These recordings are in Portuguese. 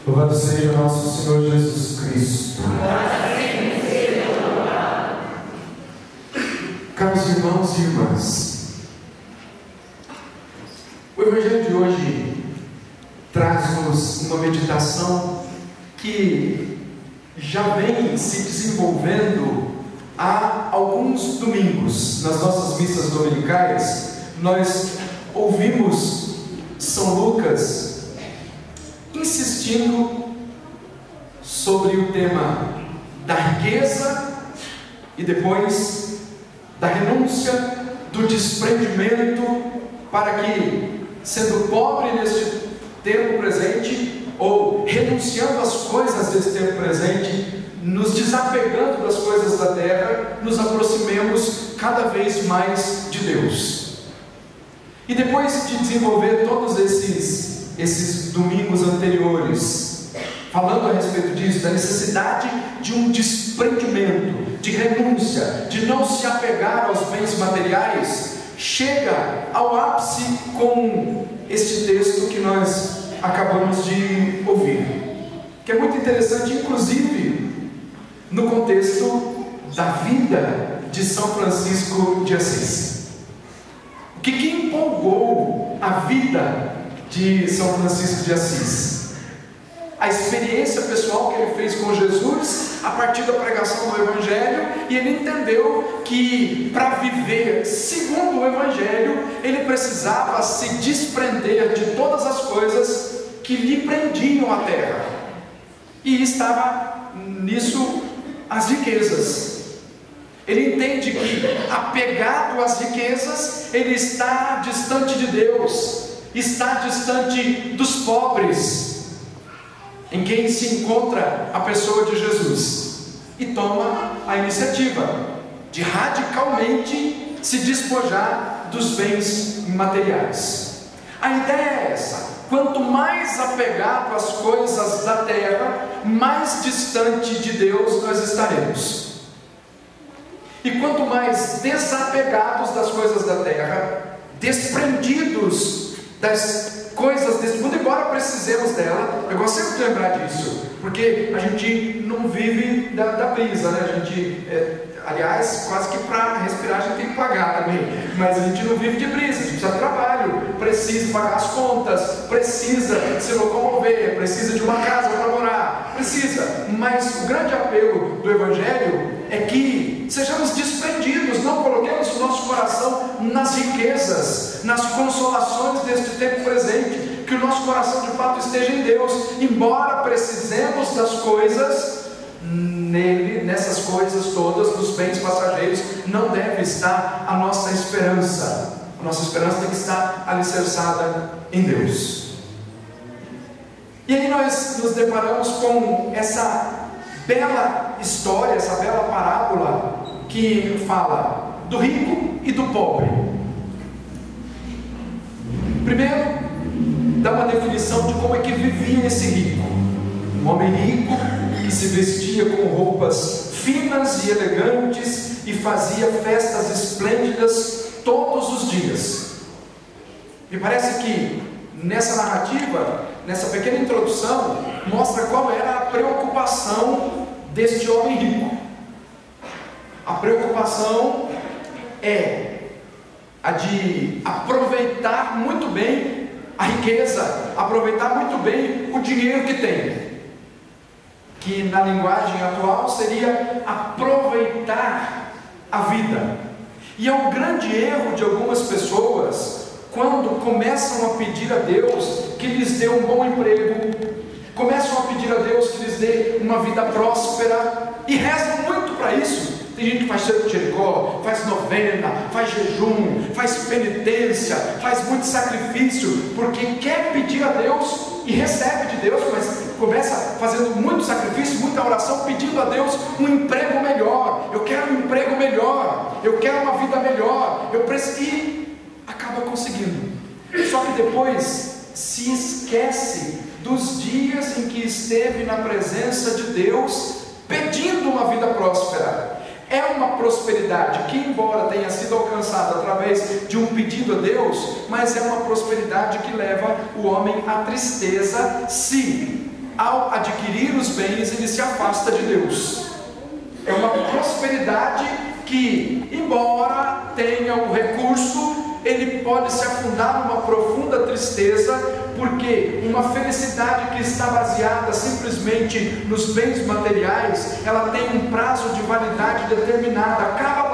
Louvado seja nosso Senhor Jesus Cristo. Caros irmãos e irmãs, o Evangelho de hoje traz-nos uma meditação que já vem se desenvolvendo há alguns domingos. Nas nossas missas dominicais, nós ouvimos São Lucas insistindo sobre o tema da riqueza e depois da renúncia, do desprendimento, para que, sendo pobre neste tempo presente, ou renunciando às coisas desse tempo presente, nos desapegando das coisas da terra, nos aproximemos cada vez mais de Deus. E depois de desenvolver todos esses domingos anteriores, falando a respeito disso, da necessidade de um desprendimento, de renúncia, de não se apegar aos bens materiais, chega ao ápice com este texto que nós acabamos de ouvir, que é muito interessante, inclusive no contexto da vida de São Francisco de Assis. O que empolgou a vida de São Francisco de Assis? A experiência pessoal que ele fez com Jesus a partir da pregação do Evangelho, e ele entendeu que para viver segundo o Evangelho ele precisava se desprender de todas as coisas que lhe prendiam a terra, e estava nisso as riquezas. Ele entende que, apegado às riquezas, ele está distante de Deus, está distante dos pobres, em quem se encontra a pessoa de Jesus, e toma a iniciativa de radicalmente se despojar dos bens materiais. A ideia é essa: quanto mais apegado às coisas da terra, mais distante de Deus nós estaremos. E quanto mais desapegados das coisas da terra, desprendidos das coisas desse mundo, embora precisemos dela, eu gosto sempre de lembrar disso, porque a gente não vive da brisa, né? A gente, aliás, quase que para respirar a gente tem que pagar também, mas a gente não vive de brisa, a gente precisa de trabalho, precisa pagar as contas, precisa se locomover, precisa de uma casa para morar, precisa. Mas o grande apelo do Evangelho é que sejamos desprendidos, não coloquemos o nosso coração nas riquezas, nas consolações deste tempo presente, que o nosso coração de fato esteja em Deus, embora precisemos das coisas nele, nessas coisas todas, dos bens passageiros, não deve estar a nossa esperança. A nossa esperança tem que estar alicerçada em Deus. E aí nós nos deparamos com essa bela história, essa bela parábola que fala do rico e do pobre. Primeiro, dá uma definição de como é que vivia esse rico. Um homem rico que se vestia com roupas finas e elegantes e fazia festas esplêndidas todos os dias. Me parece que nessa narrativa, nessa pequena introdução, mostra qual era a preocupação deste homem rico. A preocupação é a de aproveitar muito bem a riqueza, aproveitar muito bem o dinheiro que tem, que na linguagem atual seria aproveitar a vida. E é um grande erro de algumas pessoas quando começam a pedir a Deus que lhes dê um bom emprego, começam a pedir a Deus que lhes dê uma vida próspera, e rezam muito para isso. Tem gente que faz cerco de Jericó, faz novena, faz jejum, faz penitência, faz muito sacrifício, porque quer pedir a Deus e recebe de Deus, mas começa fazendo muito sacrifício, muita oração, pedindo a Deus um emprego melhor. Eu quero um emprego melhor, eu quero uma vida melhor, eu preciso, e acaba conseguindo. Só que depois se esquece dos dias em que esteve na presença de Deus pedindo uma vida próspera. É uma prosperidade que, embora tenha sido alcançada através de um pedido a Deus, mas é uma prosperidade que leva o homem à tristeza, se ao adquirir os bens, ele se afasta de Deus. É uma prosperidade que, embora tenha o recurso, ele pode se afundar numa profunda tristeza, porque uma felicidade que está baseada simplesmente nos bens materiais, ela tem um prazo de validade determinada, acaba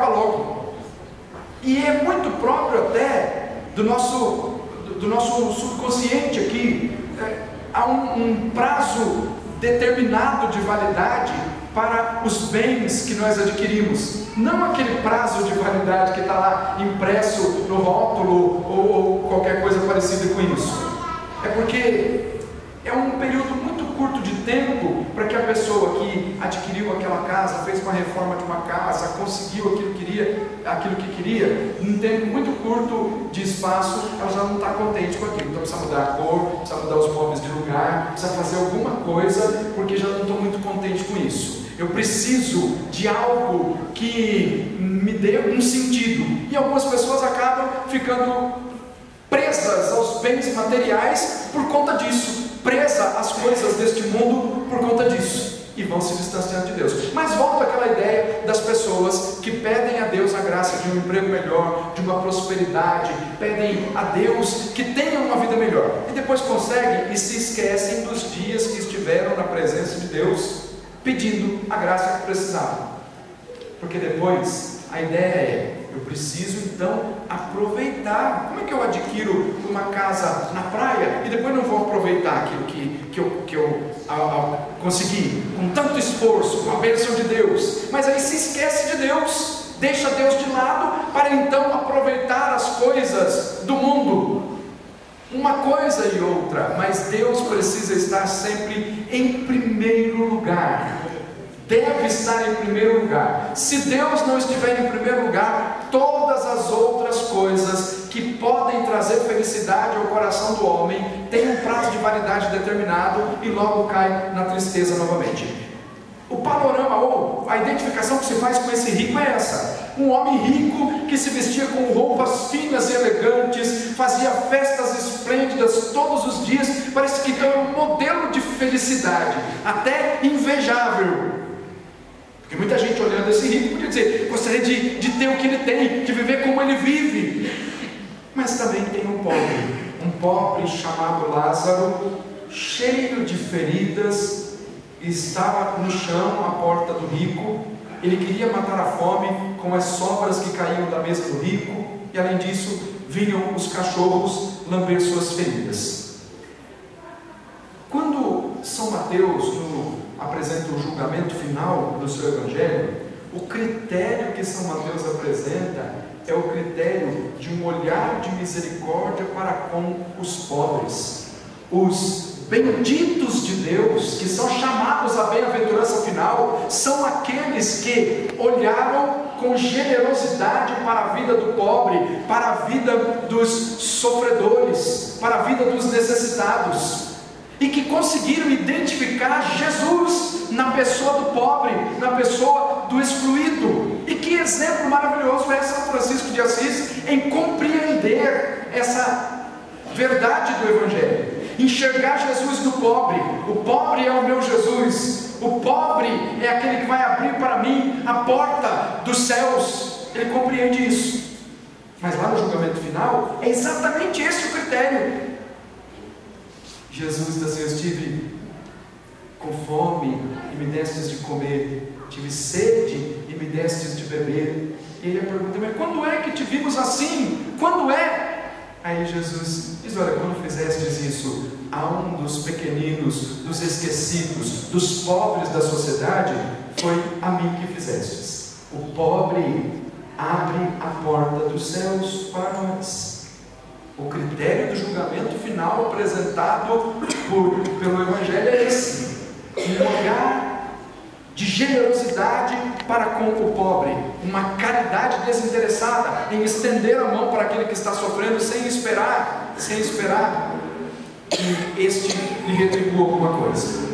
logo. E é muito próprio até do nosso subconsciente aqui. Há um prazo determinado de validade para os bens que nós adquirimos, não aquele prazo de validade que está lá impresso no rótulo ou qualquer coisa parecida com isso. É porque é um período muito curto de tempo para que a pessoa que adquiriu aquela casa, fez uma reforma de uma casa, conseguiu aquilo que queria, num tempo muito curto de espaço, ela já não está contente com aquilo. Então precisa mudar a cor, precisa mudar os móveis de lugar, precisa fazer alguma coisa, porque já não estou muito contente com isso. Eu preciso de algo que me dê um sentido. E algumas pessoas acabam ficando presas aos bens materiais por conta disso, presa às coisas deste mundo por conta disso, e vão se distanciando de Deus. Mas volta àquela ideia das pessoas que pedem a Deus a graça de um emprego melhor, de uma prosperidade, pedem a Deus que tenham uma vida melhor, e depois conseguem e se esquecem dos dias que estiveram na presença de Deus, pedindo a graça que precisavam. Porque depois a ideia é: eu preciso então aproveitar. Como é que eu adquiro uma casa na praia e depois não vou aproveitar aquilo que eu consegui com tanto esforço, com a bênção de Deus? Mas aí se esquece de Deus, deixa Deus de lado para então aproveitar as coisas do mundo. Uma coisa e outra, mas Deus precisa estar sempre em primeiro lugar. Deve estar em primeiro lugar. Se Deus não estiver em primeiro lugar, todas as outras coisas que podem trazer felicidade ao coração do homem têm um prazo de validade determinado e logo cai na tristeza novamente. O panorama ou a identificação que se faz com esse rico é essa: um homem rico que se vestia com roupas finas e elegantes, fazia festas esplêndidas todos os dias, parece que é um modelo de felicidade, até invejável. Porque muita gente olhando esse rico podia dizer: gostaria de ter o que ele tem, de viver como ele vive. Mas também tem um pobre chamado Lázaro, cheio de feridas, estava no chão à porta do rico. Ele queria matar a fome com as sobras que caíam da mesa do rico, e além disso vinham os cachorros lamber suas feridas. Quando São Mateus apresenta o julgamento final do seu evangelho, o critério que São Mateus apresenta é o critério de um olhar de misericórdia para com os pobres. Os benditos de Deus, que são chamados à bem-aventurança final, são aqueles que olharam com generosidade para a vida do pobre, para a vida dos sofredores, para a vida dos necessitados, e que conseguiram identificar Jesus na pessoa do pobre, na pessoa do excluído. E que exemplo maravilhoso é São Francisco de Assis em compreender essa verdade do Evangelho. Enxergar Jesus no pobre. O pobre é o meu Jesus. O pobre é aquele que vai abrir para mim a porta dos céus. Ele compreende isso. Mas lá no julgamento final, é exatamente esse o critério. Jesus diz assim: eu estive com fome e me destes de comer, tive sede e me destes de beber. E ele pergunta: mas quando é que te vimos assim? Quando é? Aí Jesus diz: olha, quando fizestes isso a um dos pequeninos, dos esquecidos, dos pobres da sociedade, foi a mim que fizestes. O pobre abre a porta dos céus para nós. O critério do julgamento final apresentado pelo Evangelho é esse: um olhar de generosidade para com o pobre, uma caridade desinteressada em estender a mão para aquele que está sofrendo, sem esperar que este lhe retribua alguma coisa.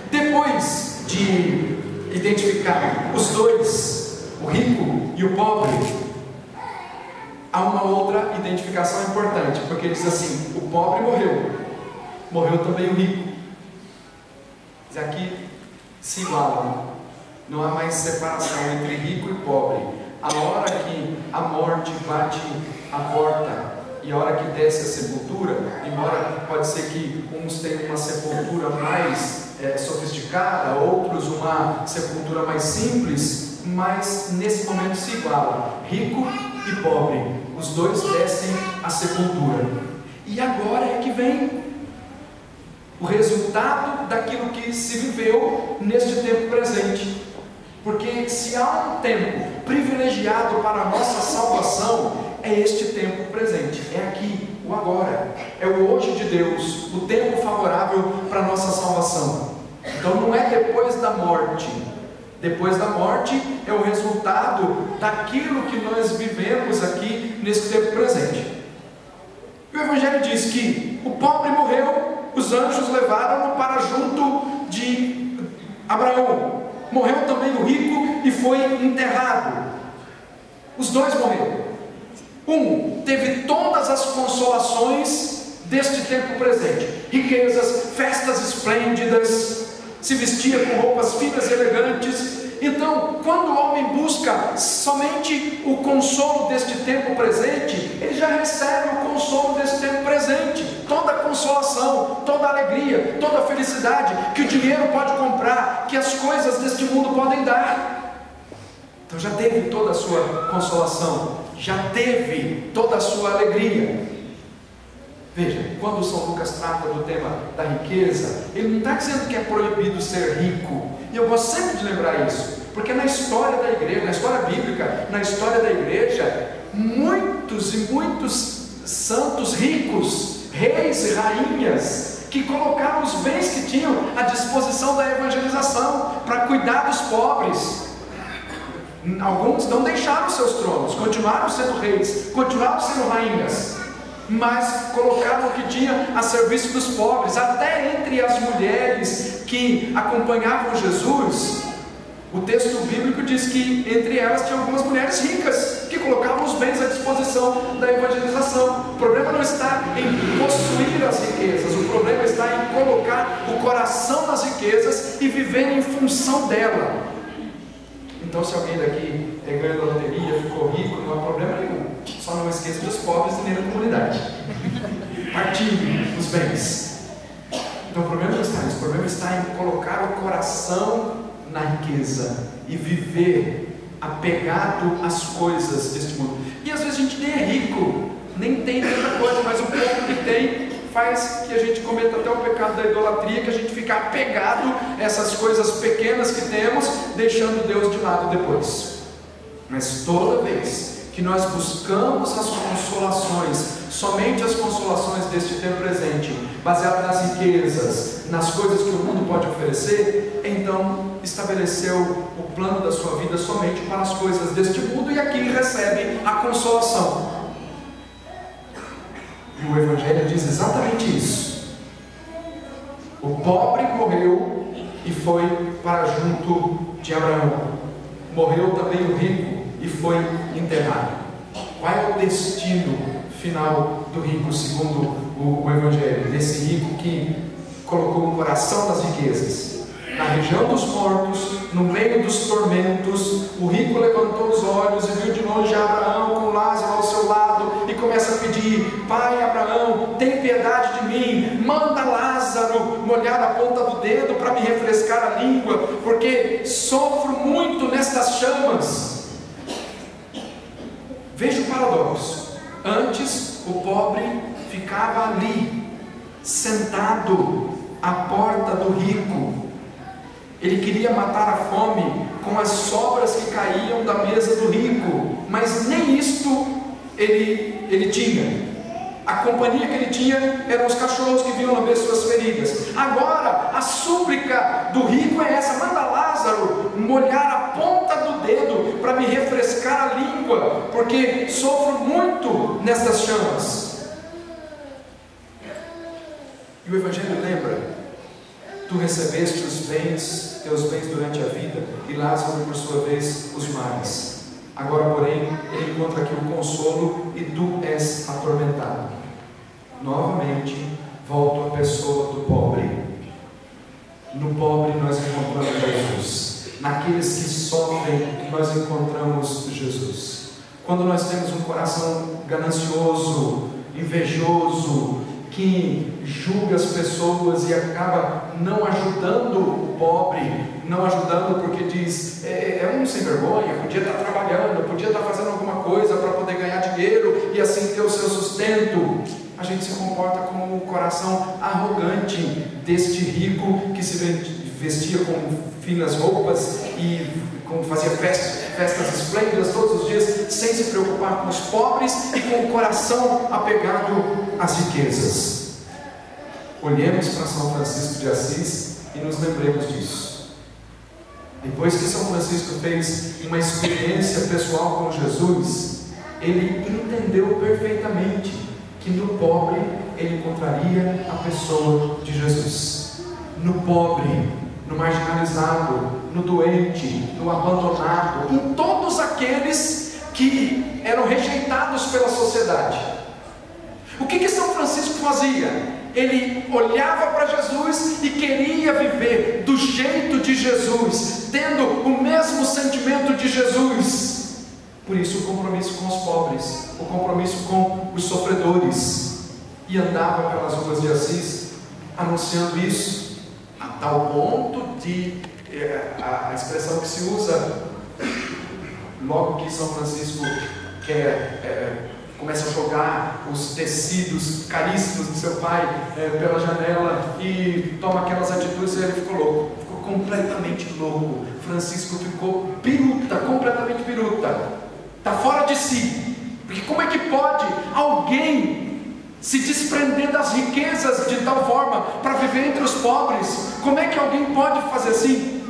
Depois de identificar os dois, o rico e o pobre, há uma outra identificação importante, porque ele diz assim: o pobre morreu também o rico. daqui se igualam. Não há mais separação entre rico e pobre. A hora que a morte bate a porta e a hora que desce a sepultura, embora pode ser que uns tenham uma sepultura mais sofisticada, outros uma sepultura mais simples, mas nesse momento se igualam, rico e pobre, os dois descem a sepultura. E agora é que vem o resultado daquilo que se viveu neste tempo presente. Porque se há um tempo privilegiado para a nossa salvação, é este tempo presente, é aqui, o agora, é o hoje de Deus, o tempo favorável para a nossa salvação. Então não é depois da morte. Depois da morte é o resultado daquilo que nós vivemos aqui nesse tempo presente. O Evangelho diz que o pobre morreu, os anjos levaram-no para junto de Abraão. Morreu também o rico e foi enterrado. Os dois morreram. Um teve todas as consolações deste tempo presente: riquezas, festas esplêndidas, se vestia com roupas finas e elegantes. Então, quando o homem busca somente o consolo deste tempo presente, ele já recebe o consolo deste tempo presente, toda a consolação, toda a alegria, toda a felicidade que o dinheiro pode comprar, que as coisas deste mundo podem dar. Então já teve toda a sua consolação, já teve toda a sua alegria. Veja, quando São Lucas trata do tema da riqueza, ele não está dizendo que é proibido ser rico. E eu gosto sempre de lembrar isso, porque na história da igreja, na história bíblica, na história da igreja, muitos e muitos santos ricos, reis e rainhas, que colocaram os bens que tinham à disposição da evangelização, para cuidar dos pobres. Alguns não deixaram seus tronos, continuaram sendo reis, continuaram sendo rainhas, mas colocaram o que tinha a serviço dos pobres. Até entre as mulheres que acompanhavam Jesus, o texto bíblico diz que entre elas tinha algumas mulheres ricas, que colocavam os bens à disposição da evangelização. O problema não está em possuir as riquezas, o problema está em colocar o coração nas riquezas e viver em função dela. Então, se alguém daqui ganhou a loteria, ficou rico, não há problema nenhum. Só não esqueça dos pobres e nem da comunidade. Partilhe os bens. Então, o problema não está nisso. O problema está em colocar o coração na riqueza e viver apegado às coisas deste mundo. E às vezes a gente nem é rico, nem tem tanta coisa, mas o pouco que tem faz que a gente cometa até o pecado da idolatria, que a gente fica apegado a essas coisas pequenas que temos, deixando Deus de lado depois. Mas toda vez que nós buscamos as consolações, somente as consolações deste tempo presente, baseado nas riquezas, nas coisas que o mundo pode oferecer, então estabeleceu o plano da sua vida somente para as coisas deste mundo, e aqui recebe a consolação. E o Evangelho diz exatamente isso. O pobre morreu e foi para junto de Abraão. Morreu também o rico e foi enterrado. Qual é o destino final do rico, segundo o Evangelho? Desse rico que colocou o coração nas riquezas. Na região dos mortos, no meio dos tormentos, o rico levantou os olhos e viu de longe Abraão com Lázaro ao seu lado e começa a pedir: Pai Abraão, tem piedade de mim, manda Lázaro molhar a ponta do dedo para me refrescar a língua, porque sofro muito nestas chamas. Veja o paradoxo. Antes o pobre ficava ali, sentado à porta do rico. Ele queria matar a fome com as sobras que caíam da mesa do rico, mas nem isto ele tinha. A companhia que ele tinha eram os cachorros que vinham lamber suas feridas. Agora a súplica do rico é essa: manda Lázaro molhar a ponta do dedo para me refrescar a língua, porque sofro muito nestas chamas. E o Evangelho lembra: tu recebeste os bens, teus bens durante a vida, e Lázaro por sua vez os males. Agora porém ele encontra aqui o consolo e tu és atormentado. Novamente volta a pessoa do pobre. No pobre nós encontramos Jesus. Naqueles que sofrem nós encontramos Jesus. Quando nós temos um coração ganancioso, invejoso, que julga as pessoas e acaba não ajudando o pobre, não ajudando porque diz, é um sem vergonha, podia estar trabalhando, podia estar fazendo alguma coisa para poder ganhar dinheiro e assim ter o seu sustento. A gente se comporta como o coração arrogante deste rico que se vestia com finas roupas e fazia festas esplêndidas todos os dias, sem se preocupar com os pobres e com o coração apegado às riquezas. Olhemos para São Francisco de Assis e nos lembremos disso. Depois que São Francisco fez uma experiência pessoal com Jesus, ele entendeu perfeitamente que no pobre ele encontraria a pessoa de Jesus. No pobre, no marginalizado, no doente, no abandonado, em todos aqueles que eram rejeitados pela sociedade. O que São Francisco fazia? Ele olhava para Jesus e queria viver do jeito de Jesus, tendo o mesmo sentimento de Jesus. Por isso o compromisso com os pobres, o compromisso com os sofredores. E andava pelas ruas de Assis anunciando isso, a tal ponto de a expressão que se usa logo que São Francisco começa a jogar os tecidos caríssimos do seu pai pela janela e toma aquelas atitudes, e ele ficou louco, ficou completamente louco. Francisco ficou biruta, completamente biruta, está fora de si, porque como é que pode alguém se desprender das riquezas de tal forma para viver entre os pobres? Como é que alguém pode fazer assim?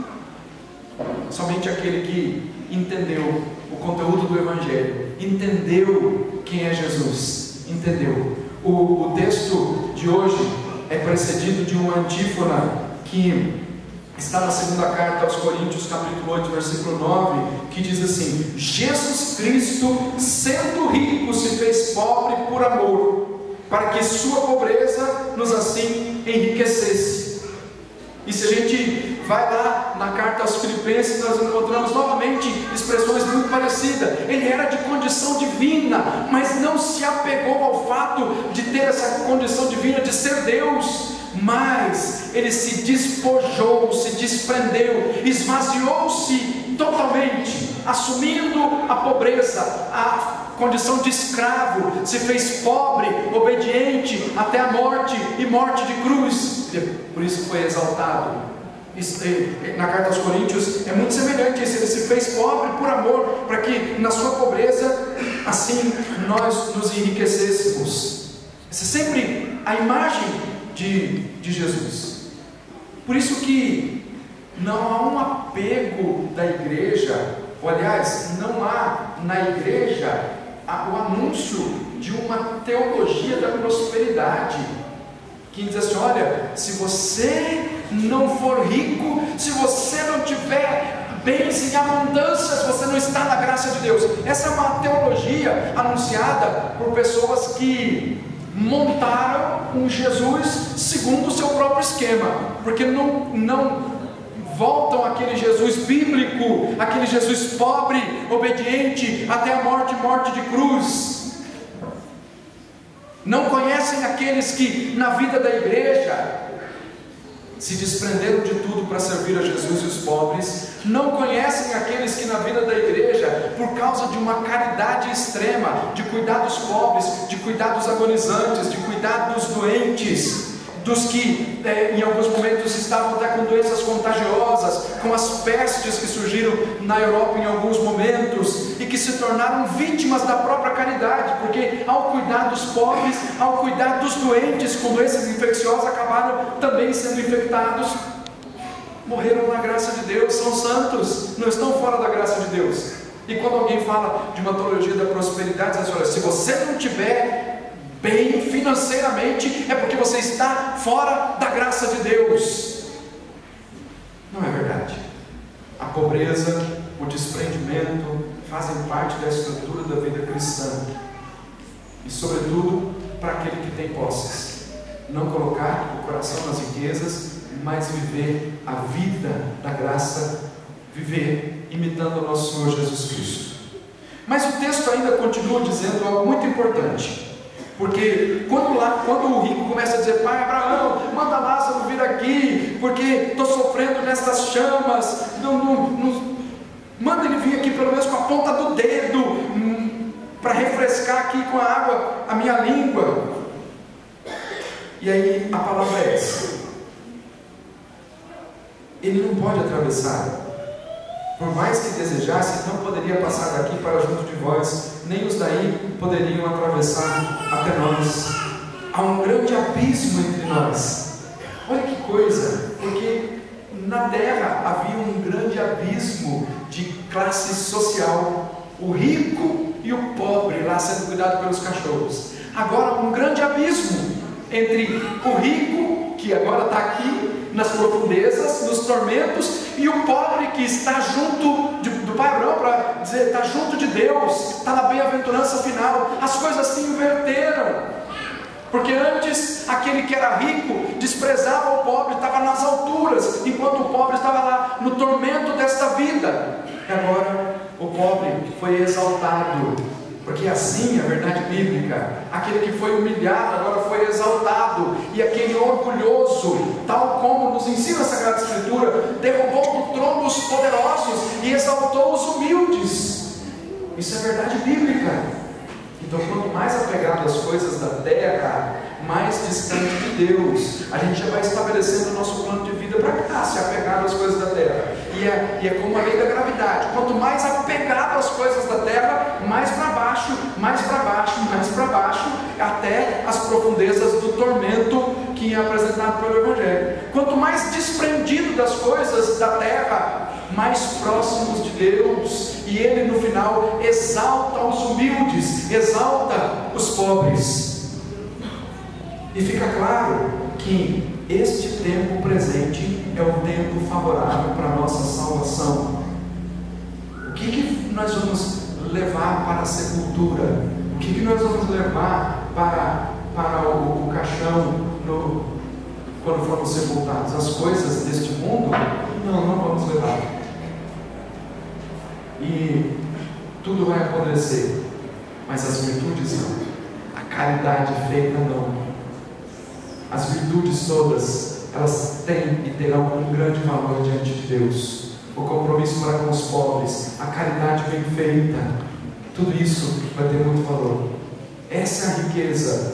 Somente aquele que entendeu o conteúdo do Evangelho, entendeu quem é Jesus, entendeu. O texto de hoje é precedido de uma antífona que está na segunda carta aos Coríntios, capítulo 8, versículo 9, que diz assim: Jesus Cristo, sendo rico, se fez pobre por amor, para que sua pobreza nos assim enriquecesse. E se a gente vai lá na carta aos Filipenses, nós encontramos novamente expressões muito parecidas. Ele era de condição divina, mas não se apegou ao fato de ter essa condição divina de ser Deus, mas ele se despojou, se desprendeu, esvaziou-se totalmente, assumindo a pobreza, a condição de escravo, se fez pobre, obediente até a morte e morte de cruz. Por isso foi exaltado. Isso, na carta aos Coríntios é muito semelhante a isso. Ele se fez pobre por amor, para que na sua pobreza assim nós nos enriquecêssemos. Essa é sempre a imagem de Jesus. Por isso que não há um apego da igreja, ou aliás, não há na igreja o anúncio de uma teologia da prosperidade, que diz assim: olha, se você não for rico, se você não tiver bens em abundâncias, você não está na graça de Deus. Essa é uma teologia anunciada por pessoas que montaram um Jesus segundo o seu próprio esquema, porque não voltam aquele Jesus bíblico, aquele Jesus pobre, obediente até a morte de cruz. Não conhecem aqueles que na vida da igreja se desprenderam de tudo para servir a Jesus e os pobres. Não conhecem aqueles que na vida da igreja, por causa de uma caridade extrema, de cuidar dos pobres, de cuidar dos agonizantes, de cuidar dos doentes, dos que em alguns momentos estavam até com doenças contagiosas, com as pestes que surgiram na Europa em alguns momentos, e que se tornaram vítimas da própria caridade, porque ao cuidar dos pobres, ao cuidar dos doentes com doenças infecciosas, acabaram também sendo infectados, morreram na graça de Deus, são santos, não estão fora da graça de Deus. E quando alguém fala de uma teologia da prosperidade, diz assim: olha, se você não tiver bem financeiramente, é porque você está fora da graça de Deus. Não é verdade. A pobreza, o desprendimento fazem parte da estrutura da vida cristã, e sobretudo para aquele que tem posses. não colocar o coração nas riquezas, mas viver a vida da graça, viver imitando o nosso Senhor Jesus Cristo. Mas o texto ainda continua dizendo algo muito importante, porque quando o rico começa a dizer: pai Abraão, manda Lázaro vir aqui, porque estou sofrendo nestas chamas, manda ele vir aqui pelo menos com a ponta do dedo, para refrescar aqui com a água a minha língua. E aí a palavra é essa: ele não pode atravessar. Por mais que desejasse, não poderia passar daqui para junto de vós, nem os daí poderiam atravessar até nós. Há um grande abismo entre nós. Olha que coisa, porque na terra havia um grande abismo de classe social. O rico e o pobre lá sendo cuidado pelos cachorros. Agora um grande abismo entre o rico, que agora está aqui nas profundezas, nos tormentos, e o pobre que está junto do Pai Abraão, para dizer, está junto de Deus, está na bem-aventurança final. As coisas se inverteram, porque antes aquele que era rico desprezava o pobre, estava nas alturas, enquanto o pobre estava lá no tormento desta vida. E agora o pobre foi exaltado, porque assim é a verdade bíblica. Aquele que foi humilhado agora foi exaltado, e aquele orgulhoso, tal como nos ensina a Sagrada Escritura, derrubou do trono os poderosos e exaltou os humildes. Isso é verdade bíblica. Então, quanto mais apegado às coisas da terra, mais distante de Deus, a gente já vai estabelecendo o nosso plano de vida para cá, se apegado às coisas da terra. E é como a lei da gravidade: quanto mais apegado às coisas da terra, mais para baixo, mais para baixo, mais para baixo, até as profundezas do tormento que é apresentado pelo Evangelho. Quanto mais desprendido das coisas da terra, mais próximos de Deus, e Ele no final exalta os humildes, exalta os pobres. E fica claro que este tempo presente é o tempo favorável para a nossa salvação. O que nós vamos levar para a sepultura? O que nós vamos levar para o caixão quando formos sepultados? As coisas deste mundo? Não vamos levar. E tudo vai apodrecer, mas as virtudes não. A caridade feita não. As virtudes todas, elas têm e terão um grande valor diante de Deus. O compromisso para com os pobres, a caridade bem feita, tudo isso vai ter muito valor. Essa é a riqueza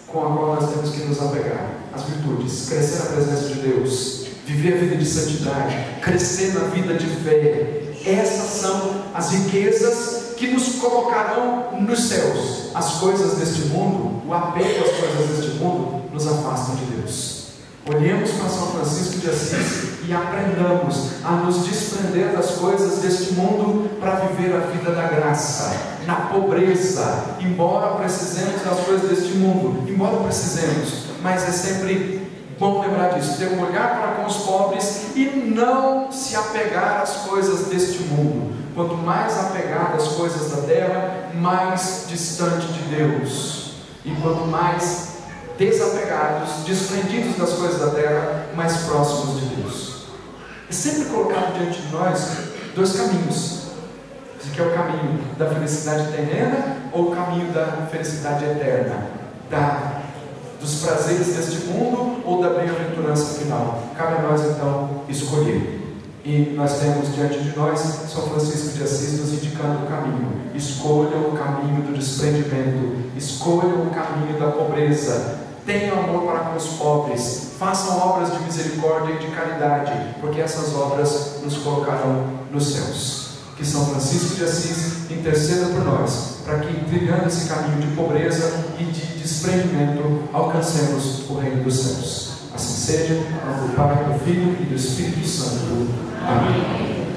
com a qual nós temos que nos apegar. As virtudes: crescer na presença de Deus, viver a vida de santidade, crescer na vida de fé. Essas são as riquezas que nos colocarão nos céus. As coisas deste mundo, o apego às coisas deste mundo, nos afastam de Deus. Olhemos para São Francisco de Assis e aprendamos a nos desprender das coisas deste mundo para viver a vida da graça, na pobreza. Embora precisemos das coisas deste mundo, mas é sempre bom lembrar disso, ter um olhar para com os pobres e não se apegar às coisas deste mundo. Quanto mais apegado às coisas da terra, mais distante de Deus. E quanto mais desapegados, desprendidos das coisas da terra, mais próximos de Deus. É sempre colocado diante de nós dois caminhos. Esse aqui é o caminho da felicidade terrena ou o caminho da felicidade eterna, dos prazeres deste mundo ou da bem-aventurança final. Cabe a nós então escolher. E nós temos diante de nós São Francisco de Assis nos indicando o caminho. Escolham o caminho do desprendimento, escolham o caminho da pobreza, tenham amor para com os pobres, façam obras de misericórdia e de caridade, porque essas obras nos colocarão nos céus. Que São Francisco de Assis interceda por nós, para que, trilhando esse caminho de pobreza e de desprendimento, alcancemos o reino dos céus. Assim seja, em nome do Pai, do Filho e do Espírito Santo. Amém.